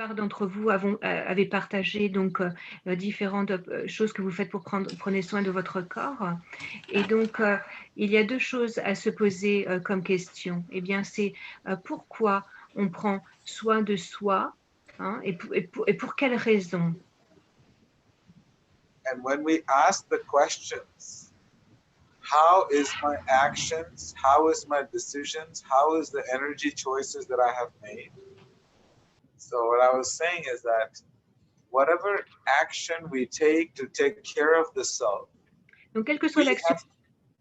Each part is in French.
plupart d'entre vous avez partagé donc différentes choses que vous faites pour prenez soin de votre corps. Et donc, il y a deux choses à se poser comme question. Eh bien, c'est pourquoi on prend soin de soi, hein, et pour quelles raisons? And when we ask the questions, how is my actions, how is my decisions, how is the energy choices that I have made? So what I was saying is that whatever action we take to take care of the self, Donc, quelle que soit l'action,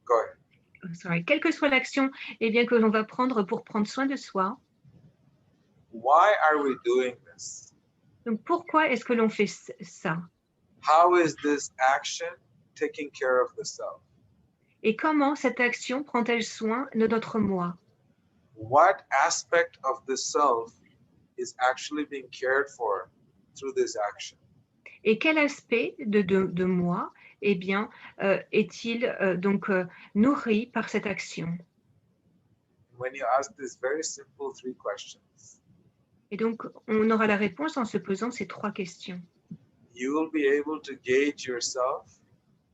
go ahead. Quelle que soit l'action, eh bien, que l'on va prendre pour prendre soin de soi. Why are we doing this? Donc, pourquoi est-ce que l'on fait ça? How is this action taking care of the self? Et comment cette action prend-elle soin de notre moi? What aspect of the self is actually being cared for through this action? Et quel aspect de moi, eh bien, est-il nourri par cette action? When you ask these very simple three questions, et donc, on aura la réponse en se posant ces trois questions. You will be able to gauge yourself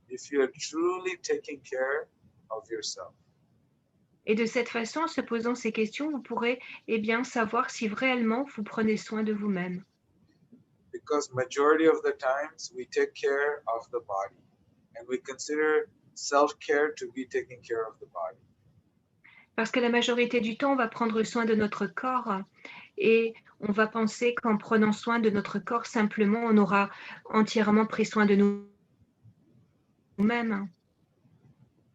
if you are truly taking care of yourself. Et de cette façon, en se posant ces questions, vous pourrez eh bien, savoir si réellement vous prenez soin de vous-même. Because majority of the times we take care of the body and we consider self-care to be taking care of the body. Parce que la majorité du temps, on va prendre soin de notre corps et on va penser qu'en prenant soin de notre corps, simplement, on aura entièrement pris soin de nous-mêmes.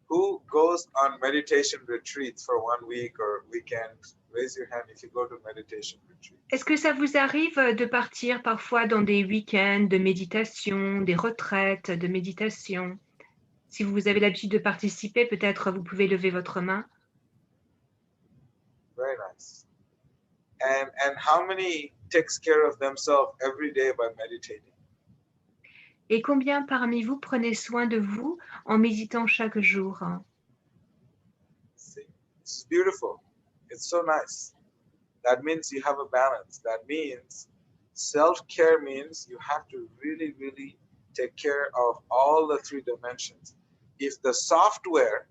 Who goes on meditation retreats for 1 week or weekend? Raise your hand if you go to meditation retreat. Est-ce que ça vous arrive de partir parfois dans des week-ends de méditation, des retraites de méditation? Si vous avez l'habitude de participer, peut-être vous pouvez lever votre main. Very nice. And how many takes care of themselves every day by meditating? Et combien parmi vous prenez soin de vous en méditant chaque jour? See, it's beautiful. It's so nice. That means you have a balance. That means self-care means you have to really, really take care of all the three dimensions. If the software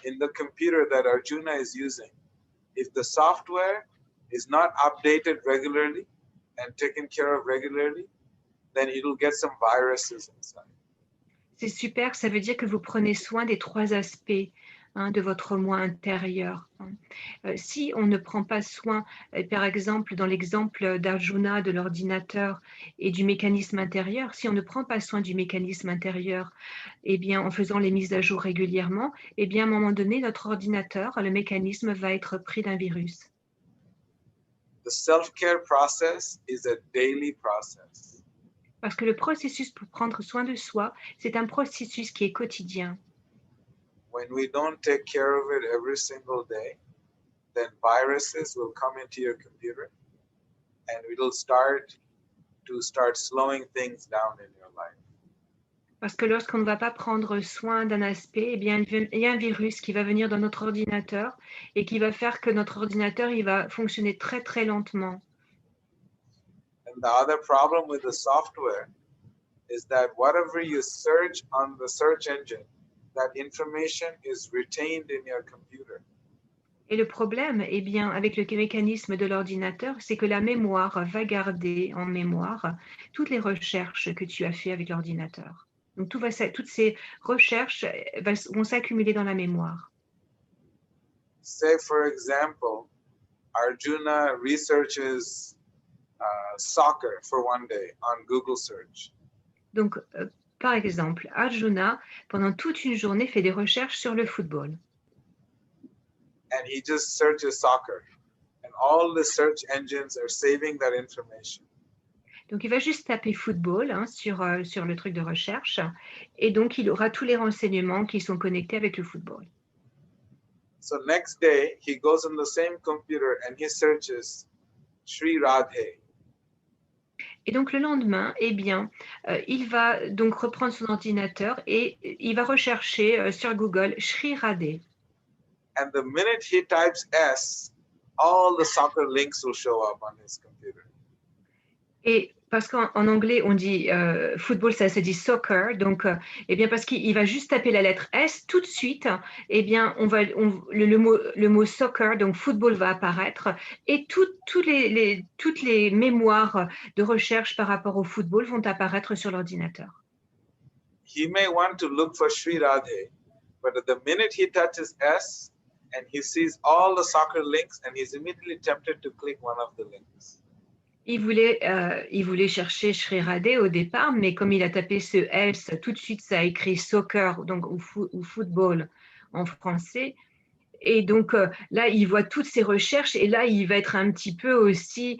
in the computer that Arjuna is using, if the software is not updated regularly and taken care of regularly, then it will get some viruses inside. C'est super, ça veut dire que vous prenez soin des trois aspects de votre moi intérieur. Si on ne prend pas soin, par exemple, dans l'exemple d'Arjuna, de l'ordinateur et du mécanisme intérieur, si on ne prend pas soin du mécanisme intérieur, eh bien, en faisant les mises à jour régulièrement, eh bien, à un moment donné, notre ordinateur, le mécanisme va être pris d'un virus. The self-care process is a daily process. Parce que le processus pour prendre soin de soi, c'est un processus qui est quotidien. When we don't take care of it every single day, then viruses will come into your computer and it'll start slowing things down in your life. Parce que lorsqu'on ne va pas prendre soin d'un aspect, eh bien, il y a un virus qui va venir dans notre ordinateur et qui va faire que notre ordinateur il va fonctionner très très lentement. And the other problem with the software is that whatever you search on the search engine, that information is retained in your computer. Et le problème, eh bien, avec le mécanisme de l'ordinateur, c'est que la mémoire va garder en mémoire toutes les recherches que tu as fait avec l'ordinateur. Donc, toutes ces recherches vont s'accumuler dans la mémoire. Say, for example, Arjuna researches soccer for one day on Google search. Donc, par exemple, Arjuna, pendant toute une journée, fait des recherches sur le football. And he just searches soccer. And all the search engines are saving that information. Donc, il va juste taper football sur le truc de recherche. Et donc, il aura tous les renseignements qui sont connectés avec le football. So next day, he goes on the same computer and he searches Sri Radhe. Et donc, le lendemain, eh bien, il va donc reprendre son ordinateur et il va rechercher sur Google Sri Radhe. And the minute he types S, all the soccer links will show up on his computer. Et parce qu'en anglais, on dit football, ça se dit soccer. Donc, eh bien, parce qu'il va juste taper la lettre S tout de suite, eh bien, le mot soccer, donc football, va apparaître et toutes les mémoires de recherche par rapport au football vont apparaître sur l'ordinateur. He may want to look for Sri Radhe, but at the minute he touches S and he sees all the soccer links and he's immediately tempted to click one of the links. Il voulait chercher Sri Radhe au départ, mais comme il a tapé ce else, tout de suite ça a écrit soccer, donc ou football en français. Et donc là, il voit toutes ces recherches et là, il va être un petit peu aussi,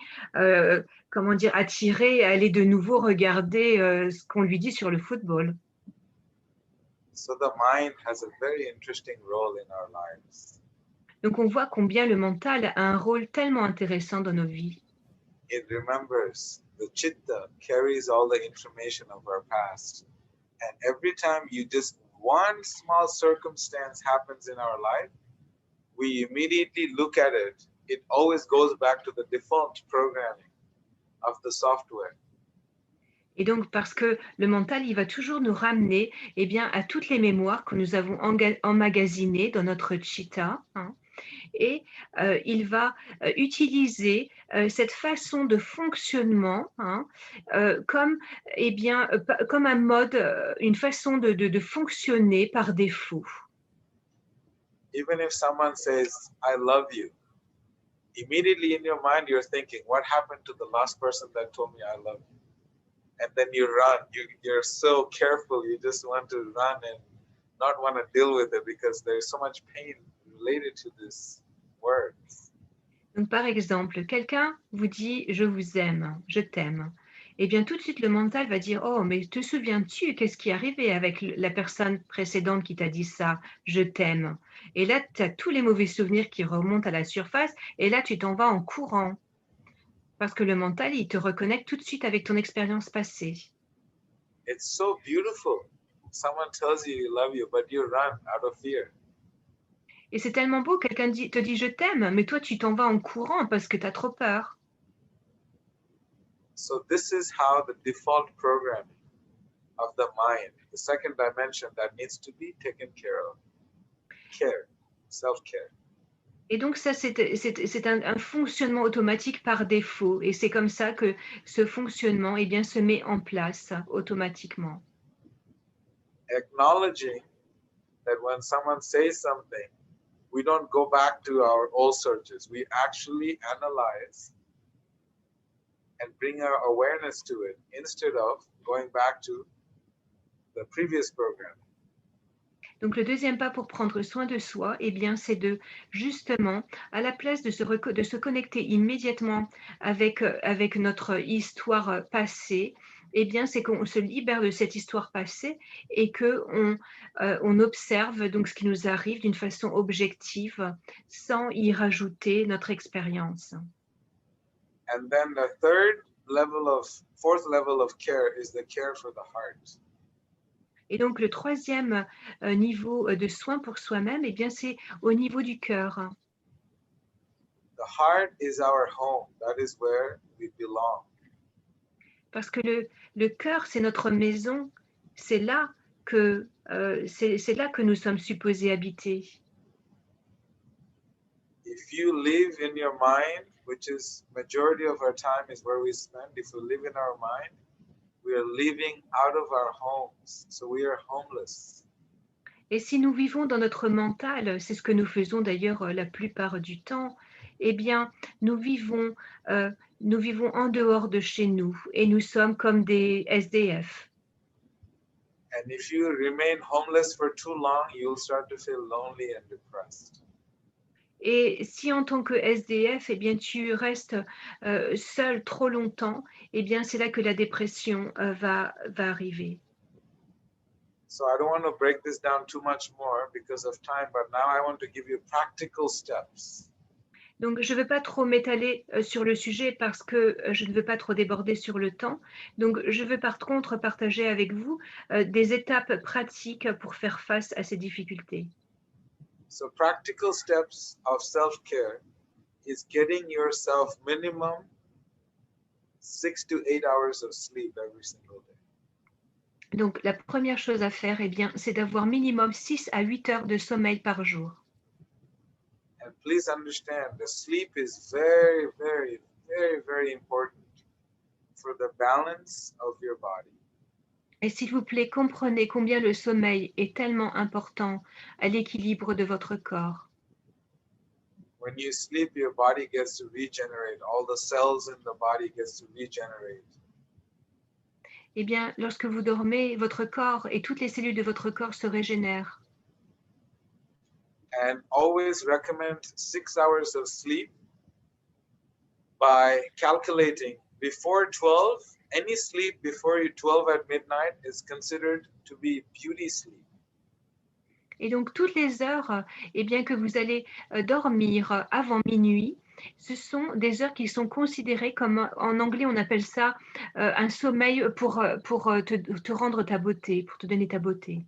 comment dire, attiré à aller de nouveau regarder ce qu'on lui dit sur le football. So the mind has a very interesting role in our lives. Donc on voit combien le mental a un rôle tellement intéressant dans nos vies. It remembers, the chitta carries all the information of our past. And every time one small circumstance happens in our life, we immediately look at it. It always goes back to the default programming of the software. Et donc, parce que le mental, il va toujours nous ramener eh bien, à toutes les mémoires que nous avons emmagasinées dans notre chitta. Et il va utiliser cette façon de fonctionnement comme, eh bien, comme un mode, une façon de fonctionner par défaut. Even if someone says, I love you, immediately in your mind, you're thinking, what happened to the last person that told me I love you? And then you run. You're so careful. You just want to run and not want to deal with it because there's so much pain related to this word. Donc, par exemple, quelqu'un vous dit « je vous aime, je t'aime ». Eh bien, tout de suite, le mental va dire « oh, mais te souviens-tu qu'est-ce qui est arrivé avec la personne précédente qui t'a dit ça, je t'aime ». Et là, tu as tous les mauvais souvenirs qui remontent à la surface et là, tu t'en vas en courant. Parce que le mental, il te reconnecte tout de suite avec ton expérience passée. It's so beautiful. Someone tells you you love you, but you run out of fear. Et c'est tellement beau, quelqu'un te dit je t'aime, mais toi tu t'en vas en courant parce que tu as trop peur. So this is how the default programming of the mind, the second dimension that needs to be taken care of. Care, self-care. Et donc ça, c'est un fonctionnement automatique par défaut. Et c'est comme ça que ce fonctionnement eh bien, se met en place automatiquement. Acknowledging that when someone says something, we don't go back to our old searches. We actually analyze and bring our awareness to it instead of going back to the previous program. Donc le deuxième pas pour prendre soin de soi, eh bien, c'est de justement, à la place de se connecter immédiatement avec notre histoire passée, eh bien, c'est qu'on se libère de cette histoire passée et qu'on on observe donc ce qui nous arrive d'une façon objective, sans y rajouter notre expérience. And then the fourth level of care is the care for the heart. Et donc, le troisième niveau de soin pour soi-même, eh bien, c'est au niveau du cœur. The heart is our home. That is where we belong. Parce que le cœur, c'est notre maison. C'est là que nous sommes supposés habiter. If you live in your mind, which is majority of our time is where we spend, if we live in our mind, we are living out of our homes. So we are homeless. Et si nous vivons dans notre mental, c'est ce que nous faisons d'ailleurs la plupart du temps, eh bien, nous vivons en dehors de chez nous et nous sommes comme des SDF. And if you remain homeless for too long, you'll start to feel lonely and depressed. Et si en tant que SDF, eh bien, tu restes seul trop longtemps, eh bien, c'est là que la dépression va arriver. So I don't want to break this down too much more because of time, but now I want to give you practical steps. Donc, je ne veux pas trop m'étaler sur le sujet parce que je ne veux pas trop déborder sur le temps. Donc, je veux par contre partager avec vous des étapes pratiques pour faire face à ces difficultés. So practical steps of self-care is getting yourself minimum 6 to 8 hours of sleep every single day. Donc, la première chose à faire, eh bien, c'est d'avoir minimum 6 à 8 heures de sommeil par jour. And please understand, the sleep is very, very, very, very important for the balance of your body. Et s'il vous plaît, comprenez combien le sommeil est tellement important à l'équilibre de votre corps. When you sleep, your body gets to regenerate. All the cells in the body gets to regenerate. Eh bien, lorsque vous dormez, votre corps et toutes les cellules de votre corps se régénèrent. And always recommend 6 hours of sleep by calculating before 12. Any sleep before 12 at midnight is considered to be beauty sleep. Et donc, toutes les heures eh bien, que vous allez dormir avant minuit, ce sont des heures qui sont considérées comme, en anglais, on appelle ça un sommeil pour te rendre ta beauté, pour te donner ta beauté.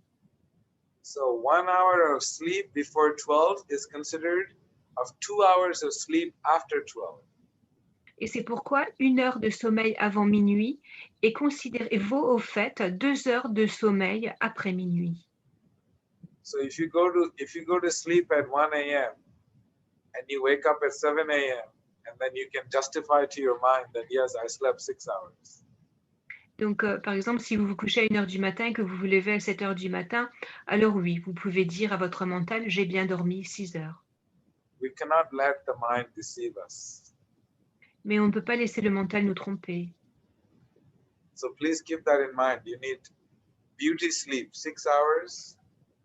So 1 hour of sleep before 12 is considered of 2 hours of sleep after 12. Et c'est pourquoi 1 heure de sommeil avant minuit est considérée, vaut au fait 2 heures de sommeil après minuit. So if you go to sleep at 1 a.m. and you wake up at 7 a.m. and then you can justify to your mind that yes, I slept 6 hours. Donc, par exemple, si vous vous couchez à 1 heure du matin et que vous vous levez à 7 heures du matin, alors oui, vous pouvez dire à votre mental, j'ai bien dormi 6 heures. We cannot let the mind deceive us. Mais on ne peut pas laisser le mental nous tromper. So please keep that in mind. You need beauty sleep, 6 hours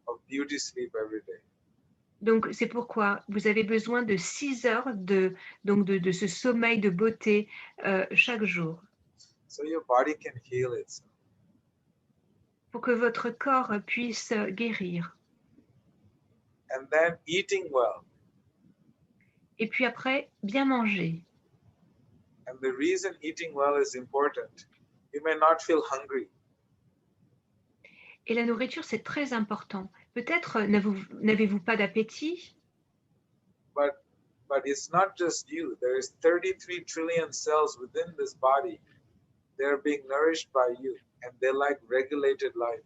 of beauty sleep every day. Donc, c'est pourquoi vous avez besoin de 6 heures de ce sommeil de beauté chaque jour, So your body can heal itself. pour que votre corps puisse guérir. And then eating well. Et puis après, bien manger. And the reason eating well is important, you may not feel hungry. Et la nourriture, c'est très important. Peut-être n'avez-vous pas d'appétit, But it's not just you. There is 33 trillion cells within this body. They're being nourished by you, and they like regulated life.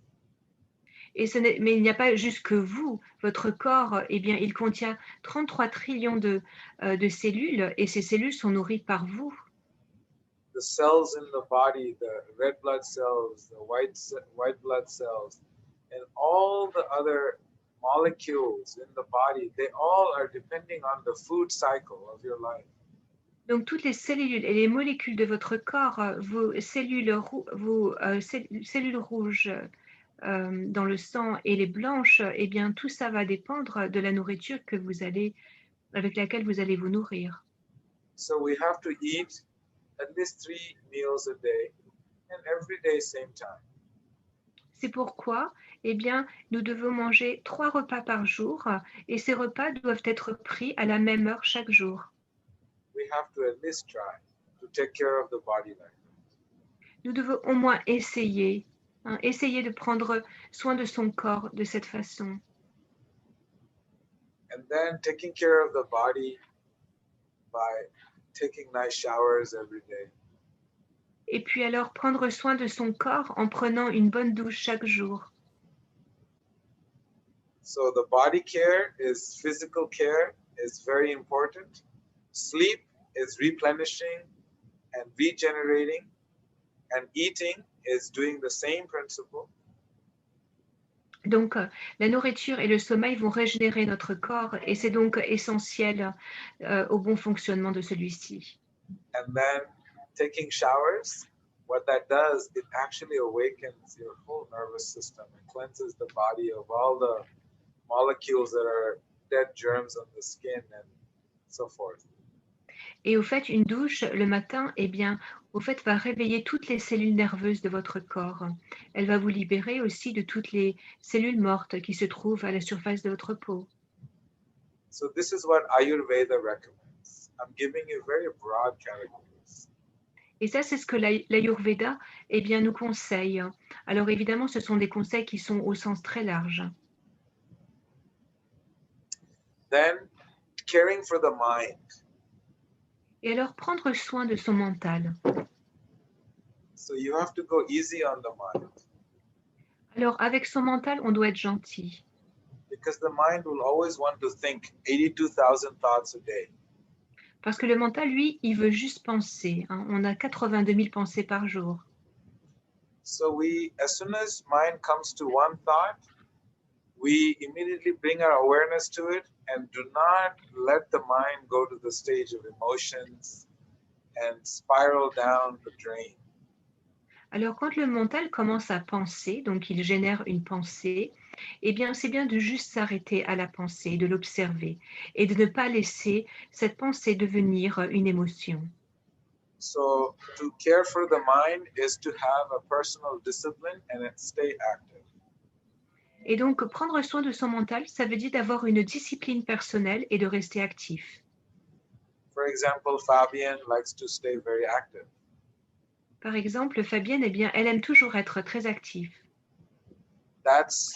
mais il n'y a pas juste que vous. Votre corps, eh bien, il contient 33 trillions de cellules et ces cellules sont nourries par vous. The cells in the body, the red blood cells, the white blood cells, and all the other molecules in the body, they all are depending on the food cycle of your life. Donc, toutes les cellules et les molécules de votre corps, vos cellules rouges dans le sang et les blanches, eh bien, tout ça va dépendre de la nourriture avec laquelle vous allez vous nourrir. So we have to eat at least 3 meals a day, and every day same time. C'est pourquoi, eh bien, nous devons manger 3 repas par jour et ces repas doivent être pris à la même heure chaque jour. We have to at least try to take care of the body like that. Nous devons au moins essayer de prendre soin de son corps de cette façon. And then taking care of the body by taking nice showers every day. Et puis alors prendre soin de son corps en prenant une bonne douche chaque jour. So the body care is physical care is very important. Sleep is replenishing and regenerating, and eating is doing the same principle. Donc, la nourriture et le sommeil vont régénérer notre corps et c'est donc essentiel au bon fonctionnement de celui-ci. And then taking showers, what that does, it actually awakens your whole nervous system and cleanses the body of all the molecules that are dead germs on the skin and so forth. Et au fait, une douche le matin, eh bien, au fait, va réveiller toutes les cellules nerveuses de votre corps. Elle va vous libérer aussi de toutes les cellules mortes qui se trouvent à la surface de votre peau. So this is what Ayurveda recommends. I'm giving you very broad categories. Et ça, c'est ce que l'Ayurveda, eh bien, nous conseille. Alors évidemment, ce sont des conseils qui sont au sens très large. Then caring for the mind. Et alors, prendre soin de son mental. So you have to go easy on the mind Alors, avec son mental, on doit être gentil. because the mind will always want to think 82,000 thoughts a day. Parce que le mental, lui, il veut juste penser. Hein. On a 82 000 pensées par jour. So as soon as mind comes to one thought, we immediately bring our awareness to it and do not let the mind go to the stage of emotions and spiral down the drain. Alors, quand le mental commence à penser, donc il génère une pensée, eh bien, c'est bien de juste s'arrêter à la pensée, de l'observer et de ne pas laisser cette pensée devenir une émotion. So to care for the mind is to have a personal discipline and stay active. Et donc, prendre soin de son mental, ça veut dire d'avoir une discipline personnelle et de rester actif. For example, Fabian likes to stay very active. Par exemple, Fabienne, eh bien, elle aime toujours être très active. That's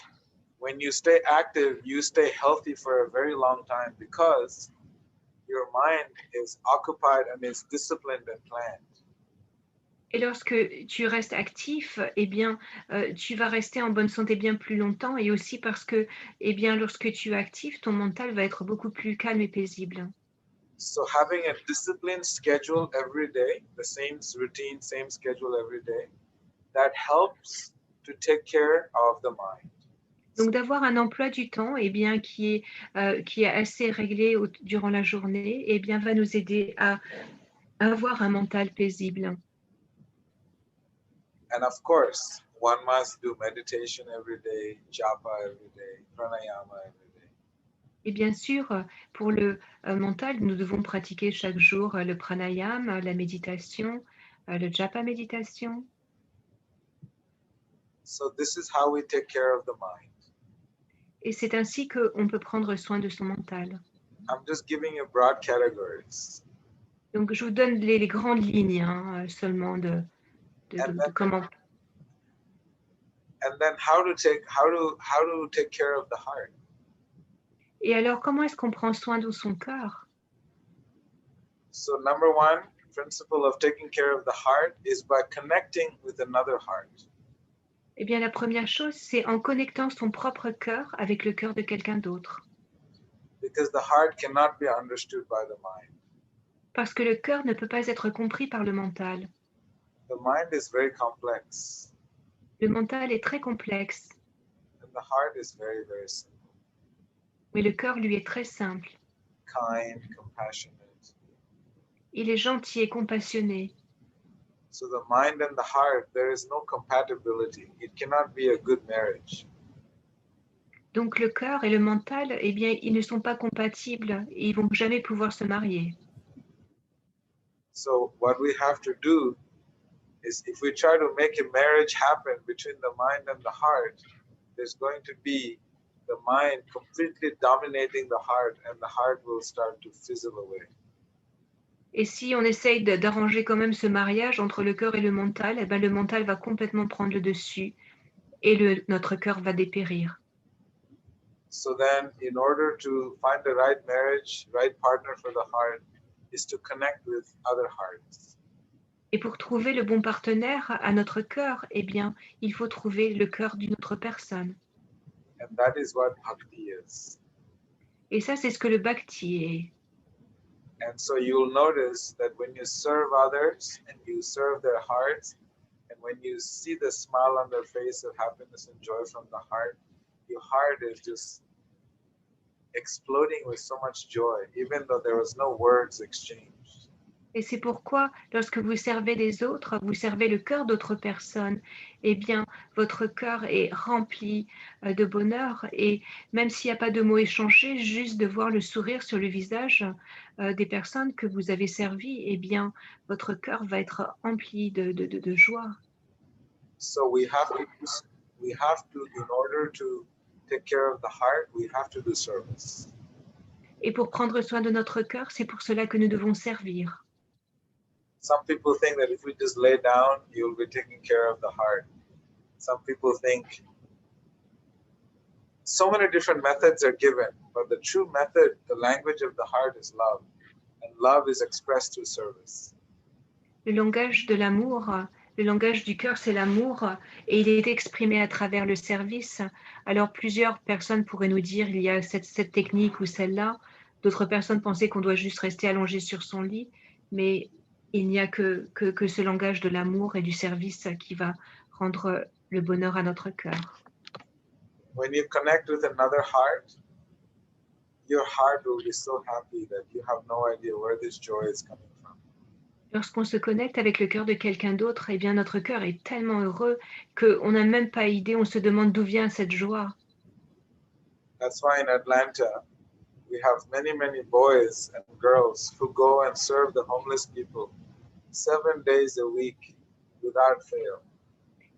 when you stay active, you stay healthy for a very long time because your mind is occupied and is disciplined and planned. Et lorsque tu restes actif, eh bien, tu vas rester en bonne santé bien plus longtemps et aussi parce que, eh bien, lorsque tu es actif, ton mental va être beaucoup plus calme et paisible. So having a disciplined schedule every day, the same routine, same schedule every day, that helps to take care of the mind. Donc d'avoir un emploi du temps eh bien, qui est assez réglé durant la journée eh bien, va nous aider à avoir un mental paisible. And of course, one must do meditation every day, japa every day, pranayama every day. Et bien sûr, pour le mental, nous devons pratiquer chaque jour le pranayama, la méditation, le japa méditation. So this is how we take care of the mind. Et c'est ainsi qu'on peut prendre soin de son mental. I'm just giving you broad categories. Donc, je vous donne les grandes lignes hein, seulement de comment. And then how to take care of the heart. Et alors, comment est-ce qu'on prend soin de son cœur? So number one principle of taking care of the heart is by connecting with another heart. Eh bien, la première chose, c'est en connectant son propre cœur avec le cœur de quelqu'un d'autre. Because the heart cannot be understood by the mind. Parce que le cœur ne peut pas être compris par le mental. The mind is very complex. Le mental est très complexe. And the heart is very, very simple. Mais le cœur, lui, est très simple. Kind, compassionate. Il est gentil et compassionné. So the mind and the heart, there is no compatibility. It cannot be a good marriage. Donc le cœur et le mental, eh bien, ils ne sont pas compatibles et ils vont jamais pouvoir se marier. So what we have to do is if we try to make a marriage happen between the mind and the heart, there's going to be the mind completely dominating the heart and the heart will start to fizzle away. Et si on essaye d'arranger quand même ce mariage entre le cœur et le mental, eh ben, le mental va complètement prendre le dessus et notre cœur va dépérir. So then, in order to find the right marriage, right partner for the heart, is to connect with other hearts. Et pour trouver le bon partenaire à notre cœur, eh bien, il faut trouver le cœur d'une autre personne. And that is what bhakti is. Et ça, c'est ce que le bhakti est. And so you'll notice that when you serve others and you serve their hearts, and when you see the smile on their face of happiness and joy from the heart, your heart is just exploding with so much joy, even though there was no words exchanged. Et c'est pourquoi, lorsque vous servez les autres, vous servez le cœur d'autres personnes, eh bien, votre cœur est rempli de bonheur. Et même s'il n'y a pas de mots échangés, juste de voir le sourire sur le visage des personnes que vous avez servies, eh bien, votre cœur va être rempli de joie. So we have to, in order to take care of the heart, we have to do service. Et pour prendre soin de notre cœur, c'est pour cela que nous devons servir. Some people think that if we just lay down, you'll be taking care of the heart. Some people think so many different methods are given, but the true method, the language of the heart is love, and love is expressed through service. Le langage de l'amour Le langage du cœur, c'est l'amour et il est exprimé à travers le service. Alors plusieurs personnes pourraient nous dire il y a cette technique ou celle-là. D'autres personnes pensaient qu'on doit juste rester allongé sur son lit, mais il n'y a que ce langage de l'amour et du service qui va rendre le bonheur à notre cœur. When you connect with another heart, your heart will be so happy that you have no idea where this joy is coming from. Lorsqu'on se connecte avec le cœur de quelqu'un d'autre, eh bien notre cœur est tellement heureux qu'on n'a même pas idée, on se demande d'où vient cette joie. That's why in Atlanta, we have many boys and girls who go and serve the homeless people 7 days a week without fail.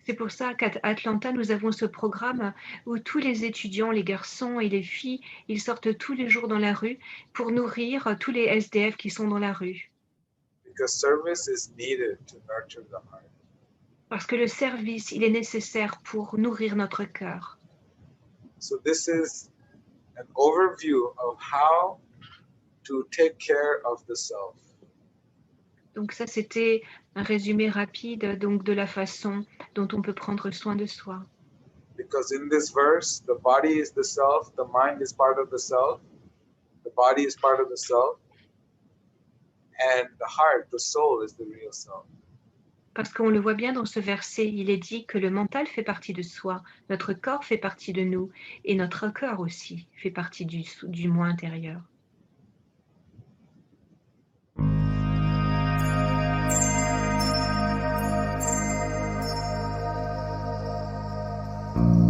C'est pour ça qu'à Atlanta, nous avons ce programme où tous les étudiants, les garçons et les filles, ils sortent tous les jours dans la rue pour nourrir tous les SDF qui sont dans la rue. Because service is needed to nurture the heart. Parce que le service, il est nécessaire pour nourrir notre cœur. So this is an overview of how to take care of the self. Donc ça, c'était un résumé rapide donc de la façon dont on peut prendre soin de soi. Because in this verse, the body is the self, the mind is part of the self, the body is part of the self, and the heart, the soul is the real self. Parce qu'on le voit bien dans ce verset, il est dit que le mental fait partie de soi, notre corps fait partie de nous, et notre cœur aussi fait partie du moi intérieur. Thank you.